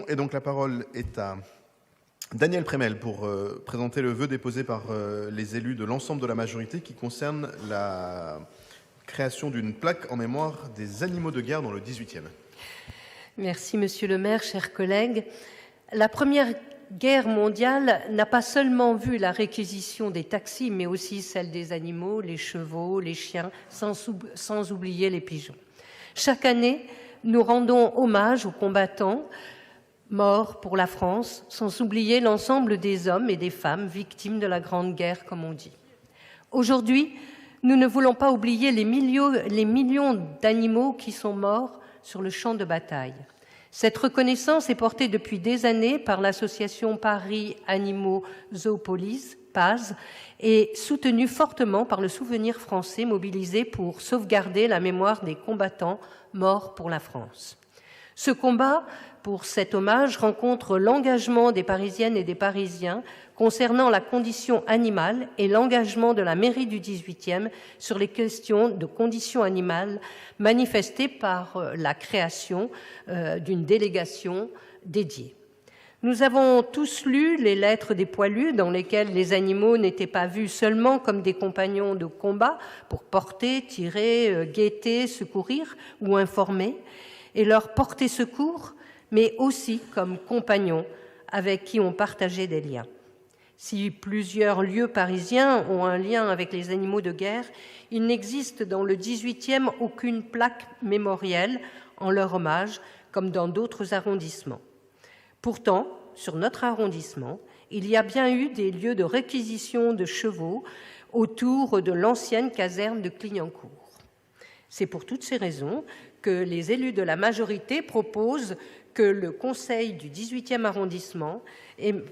Et donc la parole est à Daniel Prémel pour présenter le vœu déposé par les élus de l'ensemble de la majorité qui concerne la création d'une plaque en mémoire des animaux de guerre dans le 18e. Merci, Monsieur le maire, chers collègues. La Première Guerre mondiale n'a pas seulement vu la réquisition des taxis, mais aussi celle des animaux, les chevaux, les chiens, sans oublier les pigeons. Chaque année, nous rendons hommage aux combattants morts pour la France, sans oublier l'ensemble des hommes et des femmes victimes de la Grande Guerre, comme on dit. Aujourd'hui, nous ne voulons pas oublier les millions d'animaux qui sont morts sur le champ de bataille. Cette reconnaissance est portée depuis des années par l'association Paris Animaux Zoopolis, PAZ, et soutenue fortement par le Souvenir français mobilisé pour sauvegarder la mémoire des combattants morts pour la France. Ce combat pour cet hommage rencontre l'engagement des Parisiennes et des Parisiens concernant la condition animale et l'engagement de la mairie du 18e sur les questions de conditions animales manifestées par la création d'une délégation dédiée. Nous avons tous lu les lettres des poilus dans lesquelles les animaux n'étaient pas vus seulement comme des compagnons de combat pour porter, tirer, guetter, secourir ou informer et leur porter secours, mais aussi comme compagnons avec qui on partageait des liens. Si plusieurs lieux parisiens ont un lien avec les animaux de guerre, il n'existe dans le 18e aucune plaque mémorielle en leur hommage, comme dans d'autres arrondissements. Pourtant, sur notre arrondissement, il y a bien eu des lieux de réquisition de chevaux autour de l'ancienne caserne de Clignancourt. C'est pour toutes ces raisons que les élus de la majorité proposent que le conseil du 18e arrondissement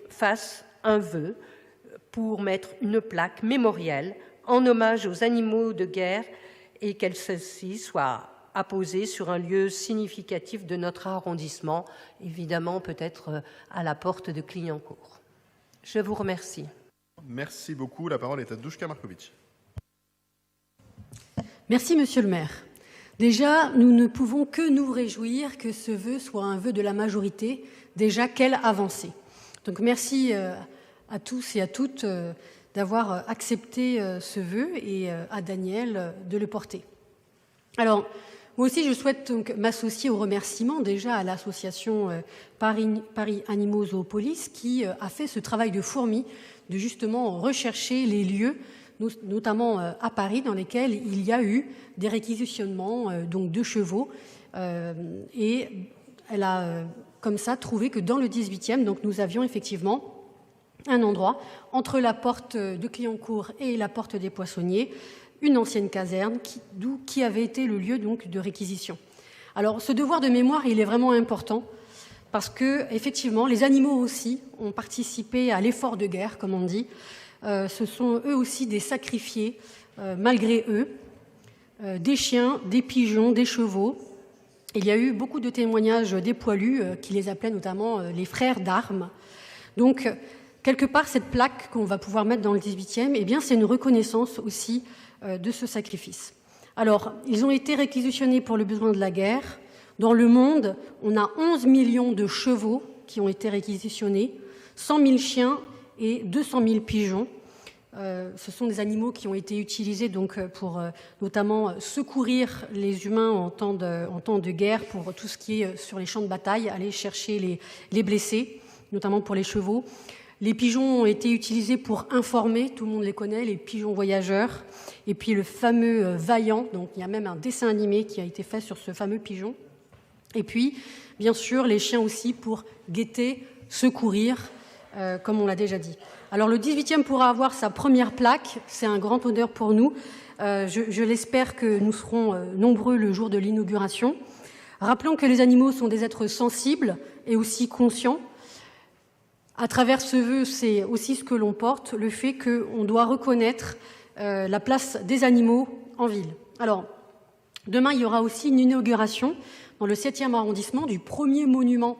fasse un vœu pour mettre une plaque mémorielle en hommage aux animaux de guerre et qu'elle celle-ci soit apposée sur un lieu significatif de notre arrondissement, évidemment peut-être à la porte de Clignancourt. Je vous remercie. Merci beaucoup. La parole est à Duška Marković. Merci, Monsieur le maire. Déjà, nous ne pouvons que nous réjouir que ce vœu soit un vœu de la majorité. Déjà, quelle avancée. Donc merci à tous et à toutes d'avoir accepté ce vœu et à Daniel de le porter. Alors, moi aussi, je souhaite donc m'associer aux remerciements déjà à l'association Paris Animaux Zoopolis qui a fait ce travail de fourmi de justement rechercher les lieux, notamment à Paris, dans lesquels il y a eu des réquisitionnements donc de chevaux. Et elle a comme ça trouvé que dans le 18e, donc nous avions effectivement un endroit entre la porte de Clignancourt et la porte des Poissonniers, une ancienne caserne qui avait été le lieu donc de réquisition. Alors ce devoir de mémoire, il est vraiment important parce que effectivement les animaux aussi ont participé à l'effort de guerre, comme on dit. Ce sont eux aussi des sacrifiés, malgré eux, des chiens, des pigeons, des chevaux. Il y a eu beaucoup de témoignages des poilus qui les appelaient notamment les frères d'armes. Donc, quelque part, cette plaque qu'on va pouvoir mettre dans le 18e, eh bien, c'est une reconnaissance aussi de ce sacrifice. Alors, ils ont été réquisitionnés pour le besoin de la guerre. Dans le monde, on a 11 millions de chevaux qui ont été réquisitionnés, 100 000 chiens et 200 000 pigeons. Ce sont des animaux qui ont été utilisés donc pour notamment secourir les humains en temps de guerre, pour tout ce qui est sur les champs de bataille, aller chercher les blessés, notamment pour les chevaux. Les pigeons ont été utilisés pour informer, tout le monde les connaît, les pigeons voyageurs. Et puis le fameux Vaillant, donc il y a même un dessin animé qui a été fait sur ce fameux pigeon. Et puis, bien sûr, les chiens aussi pour guetter, secourir, comme on l'a déjà dit. Alors le 18e pourra avoir sa première plaque, c'est un grand honneur pour nous. Je l'espère que nous serons nombreux le jour de l'inauguration. Rappelons que les animaux sont des êtres sensibles et aussi conscients. À travers ce vœu, c'est aussi ce que l'on porte, le fait qu'on doit reconnaître la place des animaux en ville. Alors, demain, il y aura aussi une inauguration dans le 7e arrondissement du premier monument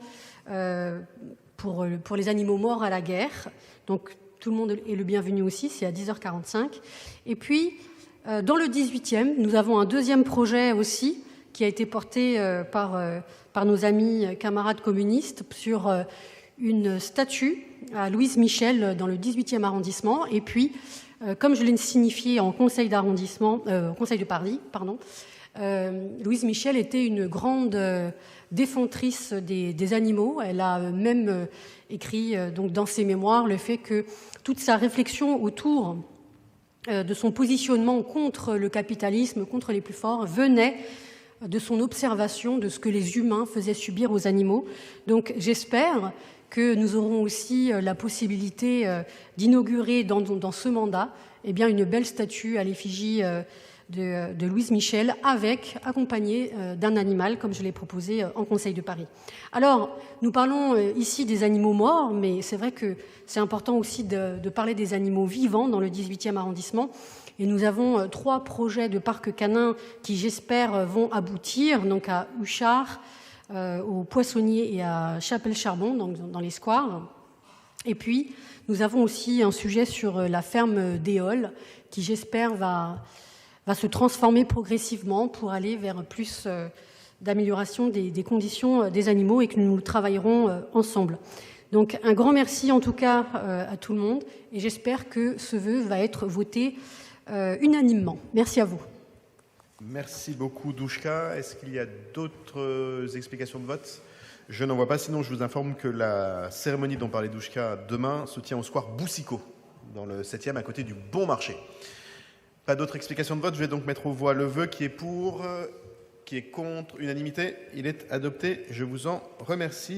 pour les animaux morts à la guerre. Donc, tout le monde est le bienvenu aussi, c'est à 10h45. Et puis, dans le 18e, nous avons un deuxième projet aussi qui a été porté par par nos amis camarades communistes sur une statue à Louise Michel dans le 18e arrondissement. Et puis, comme je l'ai signifié en conseil d'arrondissement, conseil de Paris, pardon, Louise Michel était une grande défendrice des animaux. Elle a même écrit donc dans ses mémoires le fait que toute sa réflexion autour de son positionnement contre le capitalisme, contre les plus forts, venait de son observation de ce que les humains faisaient subir aux animaux. Donc j'espère que nous aurons aussi la possibilité d'inaugurer dans ce mandat une belle statue à l'effigie de Louise Michel, accompagnée d'un animal, comme je l'ai proposé en Conseil de Paris. Alors, nous parlons ici des animaux morts, mais c'est vrai que c'est important aussi de parler des animaux vivants dans le 18e arrondissement. Et nous avons 3 projets de parcs canins qui, j'espère, vont aboutir, donc à Huchard, au Poissonnier et à Chapelle-Charbon, donc dans les squares. Et puis, nous avons aussi un sujet sur la ferme d'Éole, qui, j'espère, va se transformer progressivement pour aller vers plus d'amélioration des conditions des animaux et que nous travaillerons ensemble. Donc un grand merci en tout cas à tout le monde et j'espère que ce vœu va être voté unanimement. Merci à vous. Merci beaucoup Douchka. Est-ce qu'il y a d'autres explications de vote? Je n'en vois pas, sinon je vous informe que la cérémonie dont parlait Douchka demain se tient au square Boussicot, dans le 7e à côté du Bon Marché. Pas d'autres explications de vote, je vais donc mettre aux voix le vœu qui est pour, qui est contre, unanimité. Il est adopté, je vous en remercie.